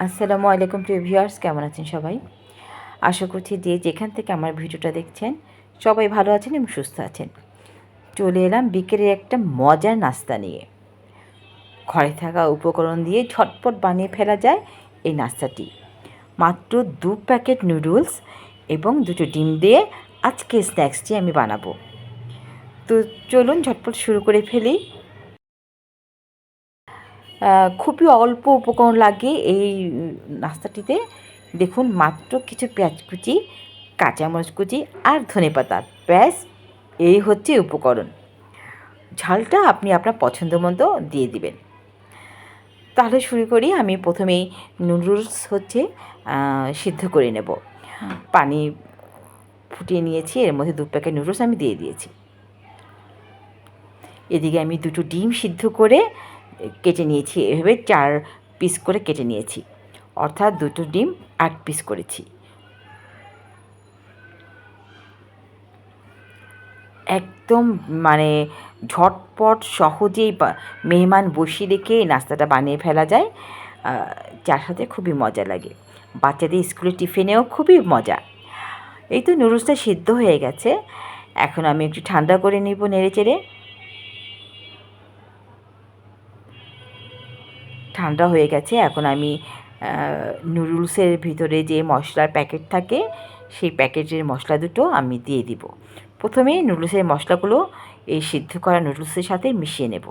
আসসালামু আলাইকুম প্রিয় ভিউয়ার্স, কেমন আছেন সবাই? আশা করছি যে যেখান থেকে আমার ভিডিওটা দেখছেন সবাই ভালো আছেন এবং সুস্থ আছেন। চলে এলাম বিকেলের একটা মজার নাস্তা নিয়ে। ঘরে থাকা উপকরণ দিয়ে ঝটপট বানিয়ে ফেলা যায় এই নাস্তাটি। মাত্র 2 প্যাকেট নুডলস এবং 2টো ডিম দিয়ে আজকে স্ন্যাক্সটি আমি বানাবো। তো চলুন ঝটপট শুরু করে ফেলি। খুবই অল্প উপকরণ লাগে এই নাস্তাটিতে। দেখুন, মাত্র কিছু পেঁয়াজ কুচি, কাঁচামরিচ কুচি আর ধনেপাতা, ব্যাস এই হচ্ছে উপকরণ। ঝালটা আপনি আপনার পছন্দ মতো দিয়ে দিবেন। তাহলে শুরু করি। আমি প্রথমেই নুডলস সিদ্ধ করে নেব। পানি ফুটিয়ে নিয়েছি, এর মধ্যে 2 প্যাকেট নুডলস আমি দিয়ে দিয়েছি। এদিকে আমি 2টো ডিম সিদ্ধ করে কেটে নিয়েছি, এভাবে 4 পিস করে কেটে নিয়েছি, অর্থাৎ 2টো ডিম 8 পিস করেছি। একদম মানে ঝটপট সহজেই মেহমান বসিয়ে রেখে এই নাস্তাটা বানিয়ে ফেলা যায়, যার সাথে খুবই মজা লাগে। বাচ্চাদের স্কুলের টিফিনেও খুবই মজা। এই তো নুডলসটা সিদ্ধ হয়ে গেছে, এখন আমি একটু ঠান্ডা করে নিব নেড়ে চেড়ে। ঠান্ডা হয়ে গেছে, এখন আমি নুডলসের ভিতরে যে মশলার প্যাকেট থাকে সেই প্যাকেটের মশলা দুটো আমি দিয়ে দিব। প্রথমে নুডলসের মশলাগুলো এই সিদ্ধ করা নুডলসের সাথে মিশিয়ে নেব।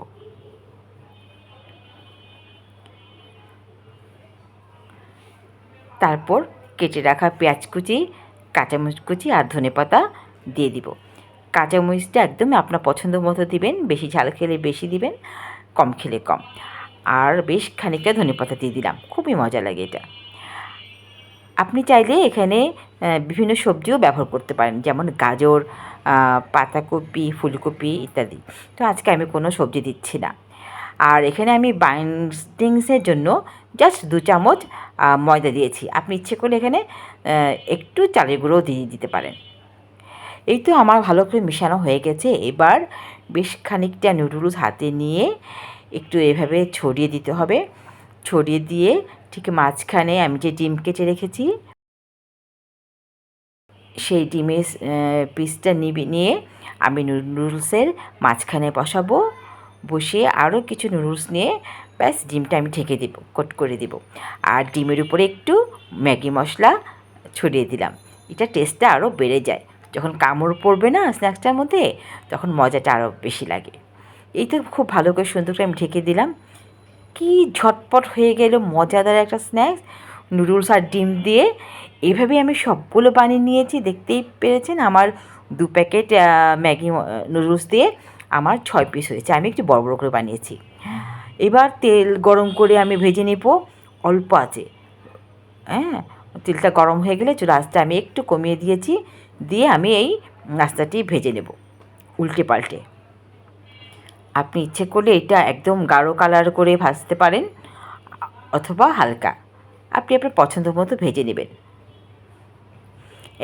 তারপর কেটে রাখা পেঁয়াজ কুচি, কাঁচামরিচ কুচি আর ধনেপাতা দিয়ে দিব। কাঁচামরিচটা একদমই আপনার পছন্দ মতো দিবেন, বেশি ঝাল খেলে বেশি দিবেন, কম খেলে কম। আর বেশ খানিকটা ধনেপাতা দিয়ে দিলাম, খুবই মজা লাগে এটা। আপনি চাইলে এখানে বিভিন্ন সবজিও ব্যবহার করতে পারেন, যেমন গাজর, পাতাকপি, ফুলকপি ইত্যাদি। তো আজকে আমি কোনো সবজি দিচ্ছি না। আর এখানে আমি বাইন্ডিংসের জন্য জাস্ট 2 চামচ ময়দা দিয়েছি। আপনি ইচ্ছে করলে এখানে একটু চালের গুঁড়োও দিয়ে দিতে পারেন। এই তো আমার ভালো করে মেশানো হয়ে গেছে। এবার বেশ খানিকটা নুডলস হাতে নিয়ে একটু এভাবে ছড়িয়ে দিতে হবে। ছড়িয়ে দিয়ে ঠিক মাঝখানে আমি যে ডিম কেটে রেখেছি সেই ডিমের পিসটা নিয়ে আমি নুডলসের মাঝখানে বসাবো। বসিয়ে আরও কিছু নুডলস নিয়ে ব্যাস ডিমটা আমি ঢেকে দেব, কোট করে দেব। আর ডিমের উপরে একটু ম্যাগি মশলা ছড়িয়ে দিলাম। এটা টেস্টটা আরও বেড়ে যায়। যখন কামড় পড়বে না স্ন্যাক্সটার মধ্যে, তখন মজাটা আরও বেশি লাগে। এই তো খুব ভালো করে সুন্দর করে আমি ঢেকে দিলাম। কি ঝটপট হয়ে গেল মজাদার একটা স্ন্যাক্স, নুডলস আর ডিম দিয়ে। এভাবেই আমি সবগুলো বানিয়ে নিয়েছি। দেখতেই পেরেছেন, আমার 2 প্যাকেট ম্যাগি নুডলস দিয়ে আমার 6 পিস হয়েছে। আমি একটু বড় বড় করে বানিয়েছি। এবার তেল গরম করে আমি ভেজে নেব অল্প আঁচে। হ্যাঁ, তেলটা গরম হয়ে গেলে চুলা আঁচটা আমি একটু কমিয়ে দিয়েছি। দিয়ে আমি এই নাস্তাটি ভেজে নেব উল্টে পাল্টে। আপনি ইচ্ছে করলে এটা একদম গাঢ় কালার করে ভাজতে পারেন, অথবা হালকা। আপনি আপনার পছন্দ মতো ভেজে নেবেন।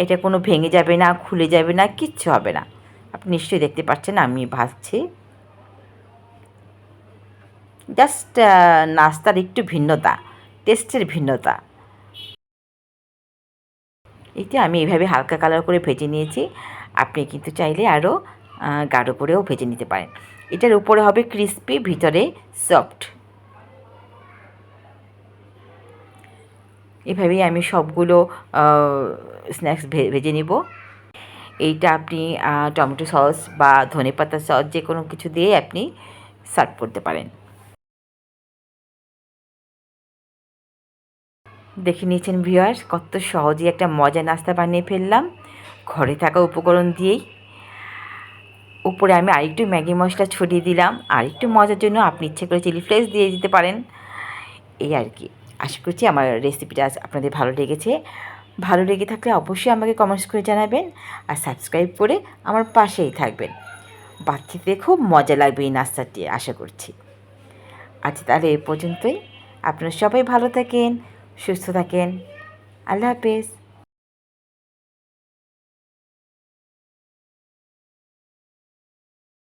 এটা কোনো ভেঙে যাবে না, খুলে যাবে না, কিচ্ছু হবে না। আপনি নিশ্চয়ই দেখতে পাচ্ছেন আমি ভাজছি। জাস্ট নাস্তার একটু ভিন্নতা, টেস্টের ভিন্নতা। এইটা আমি এভাবে হালকা কালার করে ভেজে নিয়েছি। আপনি কিন্তু চাইলে আরও গাঢ় করেও ভেজে নিতে পারেন। এটার উপরে হবে ক্রিস্পি, ভিতরে সফট। এভাবেই আমি সবগুলো স্ন্যাক্স ভেজে নিব। এইটা আপনি টমেটো সস বা ধনেপাতা সস যে কোনো কিছু দিয়ে আপনি সার্ভ করতে পারেন। দেখে নিয়েছেন ভিউয়ার্স, কত সহজেই একটা মজার নাস্তা বানিয়ে ফেললাম ঘরে থাকা উপকরণ দিয়েই। উপরে আমি আরেকটু ম্যাগি মশলা ছড়িয়ে দিলাম। আরেকটু মজার জন্য আপনি ইচ্ছে করে চিলি ফ্লেক্স দিয়ে দিতে পারেন। এই আর কি। আশা করছি আমার রেসিপিটা আপনাদের ভালো লেগেছে। ভালো লেগে থাকলে অবশ্যই আমাকে কমেন্টস করে জানাবেন, আর সাবস্ক্রাইব করে আমার পাশেই থাকবেন। বাচ্চাদের খুব মজা লাগবে এই নাস্তাটি, আশা করছি। আচ্ছা, তাহলে এই পর্যন্তই। আপনারা সবাই ভালো থাকেন, সুস্থ থাকেন। আল্লাহ হাফেজ।